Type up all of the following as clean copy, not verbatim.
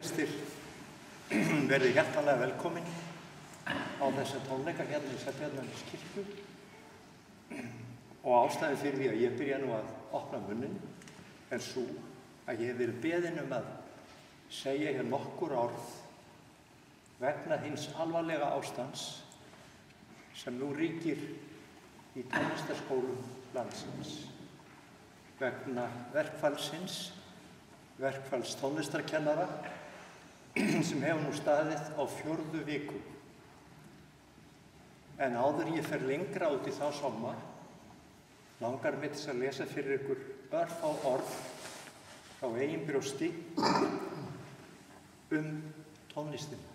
Verði hjartanlega velkomin á þessa tónleika hérna í Seltjarnarneskirkju og ástæðan fyrir því að ég byrja nú að opna munnin er sú að ég hef verið beðinn að segja hér nokkur orð vegna hins alvarlega ástands sem nú ríkir í tónlistarskólum landsins vegna verkfallsins, verkfalls tónlistarkennara sem hefur nú staðið á 4. viku. En áður ég fer lengra út í þá sálma, langar mig til að lesa fyrir ykkur örfá orð frá eigin brjósti tónlistina.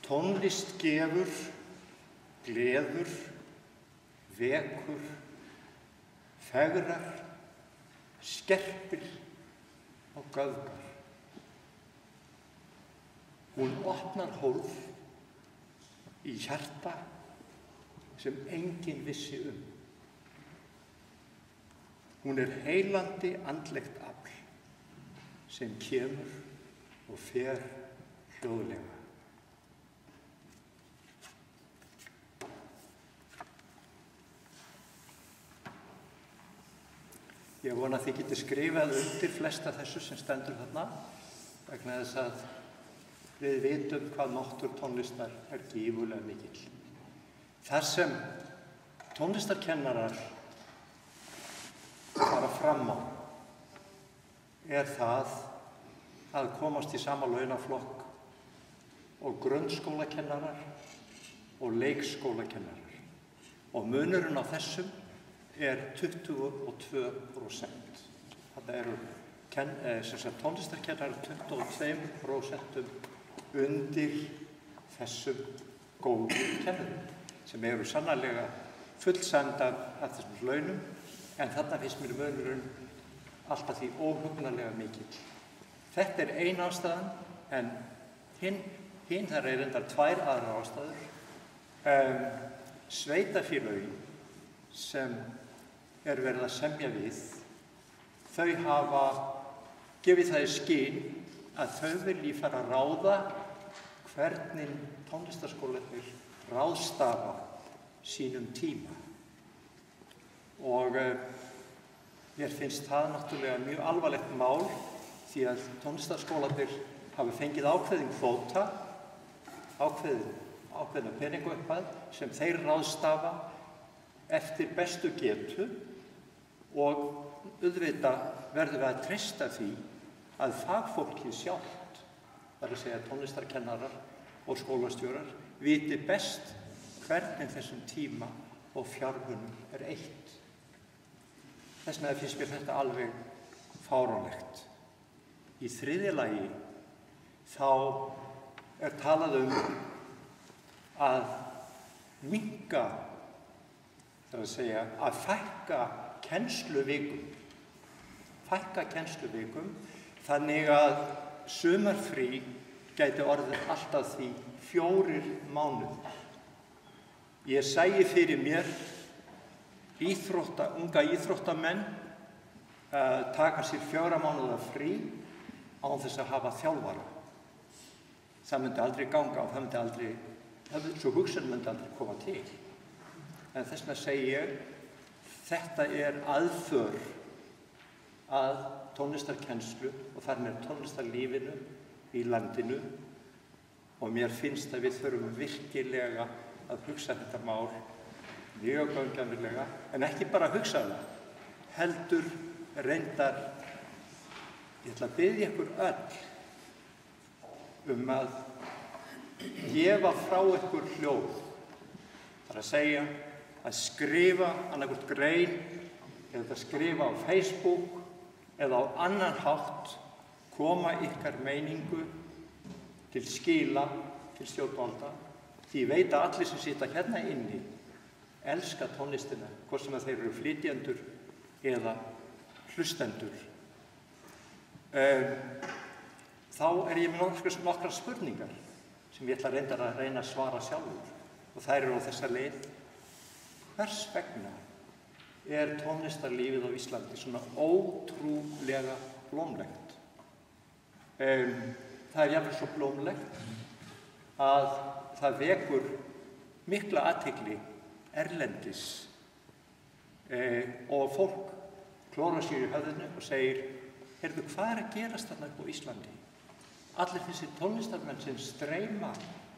Tónlist gefur, gleður, vekur, fegrar, skerpir og göfgar. Hún opnar hólf í hjarta sem enginn vissi Hún er heilandi andlegt afl sem kemur og fer hljóðlega. Ég vona að þið getið skrifað undir flesta þessu sem stendur þarna vegna þess að við vitum hvað máttur tónlistar er gífurlega mikill. Það sem tónlistarkennarar fara fram á er það að komast í sama launaflokk og grunnskólakennarar og leikskólakennarar. Og munurinn á þessum er 22%. Þetta eru tónlistarkennarar 22% undir þessum góðu kennurum sem eru sannarlega fullsæmd af þessum launum en þarna finnst mér munurinn alltaf því óhugnanlega mikill. Þetta er ein ástæðan en hinn þar er reyndar 2 aðrar ástæður. Sveitarfélögin sem er verið að semja við, þau hafa gefið það í skyn að þau vilji fara að ráða hvernig tónlistarskólarnir ráðstafa sínum tíma. Og mér finnst það náttúrulega mjög alvarlegt mál því að tónlistarskólarnir hafa fengið ákveðin kvóta, ákveðna peningaupphæð sem þeir ráðstafa eftir bestu getu og auðvitað verðum við að treysta því að fagfólkið sjálft, það er að segja tónlistarkennarar og skólastjórar, viti best hvernig þessum tíma og fjármunum er eytt. Þess vegna finnst mér þetta alveg fáránlegt. Í 3. lagi þá er talað að minnka, það er að segja að fækka kennsluvikum þannig að sumarfrí gæti orðið alltaf því 4 mánuðir. Ég sæi fyrir mér unga íþróttamenn taka sér 4 mánuða frí án þess að hafa þjálfara. Það myndi aldrei ganga og svo hugsun myndi aldrei koma til. En þess vegna segi ég, þetta er aðför að tónlistarkennslu og þar með tónlistarlífinu í landinu og mér finnst að við þurfum virkilega að hugsa þetta mál mjög gaumgæfilega, en ekki bara hugsa það, heldur reyndar, ég ætla að biðja ykkur öll að gefa frá ykkur hljóð, það er að segja að skrifa annaðhvort grein eða skrifa á Facebook eða á annan hátt koma ykkar meiningu til skila til stjórnvalda því ég veit að allir sem sitja hérna inni elska tónlistina, hvort sem þeir eru flytjendur eða hlustendur. Þá er ég með nokkrar spurningar sem ég ætla að reyna að svara sjálfur. Og þær eru á þessa leið. Hvers vegna er tónlistarlífið á Íslandi svona ótrúlega blómlegt? Það er jafnvel svo blómlegt að það vekur mikla athygli erlendis og fólk klórar sér í höfðinu og segir: heyrðu, hvað er að gerast þarna upp á Íslandi? Allir þessi tónlistarmenn sem streyma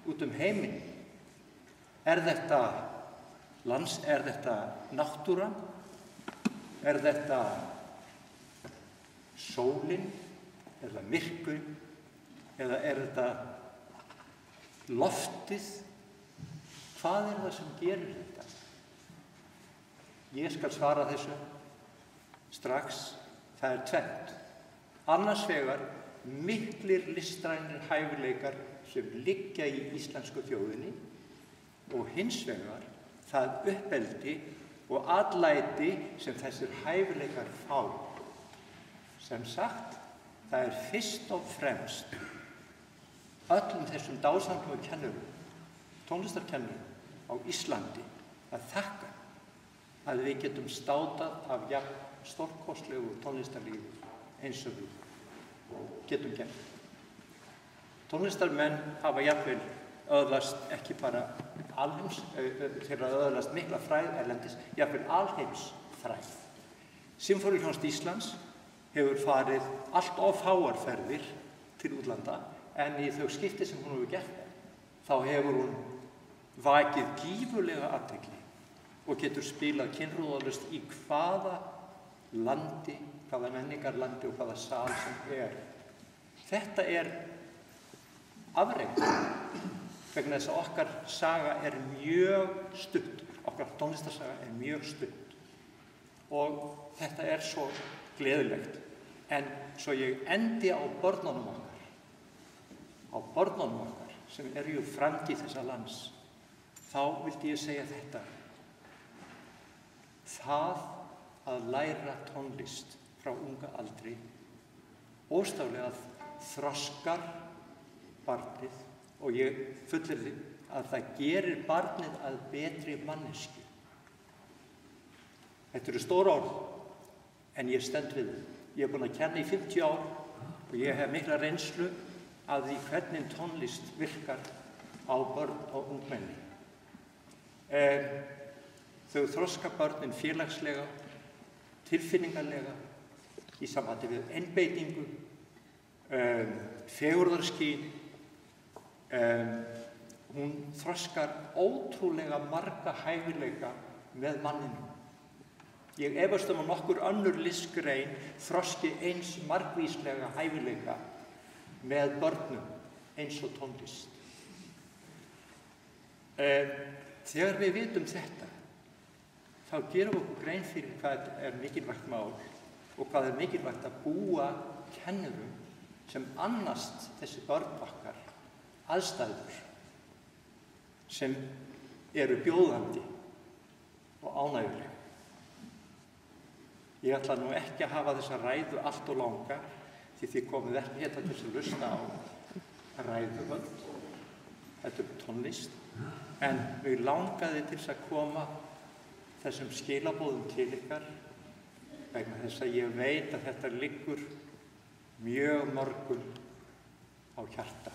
út heiminn. Er þetta náttúran? Er þetta sólin? Er það myrkurinn? Eða er þetta loftið? Hvað er það sem gerir þetta? Ég skal svara þessu strax. Það er tvennt. Annars vegar miklir listrænir hæfileikar sem liggja í íslensku þjóðinni og hins vegar það uppeldi og atlæti sem þessir hæfileikar fá. Sem sagt, það er fyrst og fremst öllum þessum dásamlegu kennurum, tónlistarkennurum á Íslandi að þakka að við getum státað af jafn stórkostlegu tónlistarlífi eins og við getum gert. Tónlistarmenn hafa jafnvel öðlast ekki bara alheims, þeirra öðlast mikla fræð erlendis, jafnvel alheims fræð. Sinfóníuhljómsveit Íslands hefur farið allt of fáar ferðir til útlanda, en í þau skipti sem hún hefur gert, þá hefur hún vakið gífurlega athygli og getur spilað kynhrúðalaust í hvaða landi, hvaða menningarlandi og hvaða sal sem er. Þetta er afrek, vegna þess að okkar saga er mjög stutt, okkar tónlistarsaga er mjög stutt og þetta er svo gleðilegt. En svo ég endi á börnunum okkar sem eru jú framtíð þessa lands, þá vildi ég segja þetta: það að læra tónlist frá unga aldri óstaflega þroskar barnið og ég fullyrði að það gerir barnið að betri manneskju. Þetta eru stór orð, en ég stend við þau. Ég er búinn að kenna í 50 ár og ég hef mikla reynslu af því hvernig tónlist virkar á börn og ungmenni. Þau þroska börnin félagslega, tilfinningarlega, í sambandi við einbeitingu, fegurðarskyn. Hún þroskar ótrúlega marga hæfileika með manninum. Ég efast að nokkur önnur listgrein þroski eins margvíslega hæfileika með börnum eins og tónlist. Þegar við vitum þetta, þá gerum við okkur grein fyrir hvað er mikilvægt mál og hvað er mikilvægt að búa kennurum sem annast þessi börn okkar aðstæður sem eru bjóðandi og ánægjuleg. Ég ætla nú ekki að hafa þessa ræðu allt og langa, því þið komið ekki hérna til að hlusta á ræðuhöld, þetta er tónlist, en mig langaði til að koma þessum skilaboðum til ykkar vegna þess að ég veit að þetta liggur mjög mörgum á hjarta.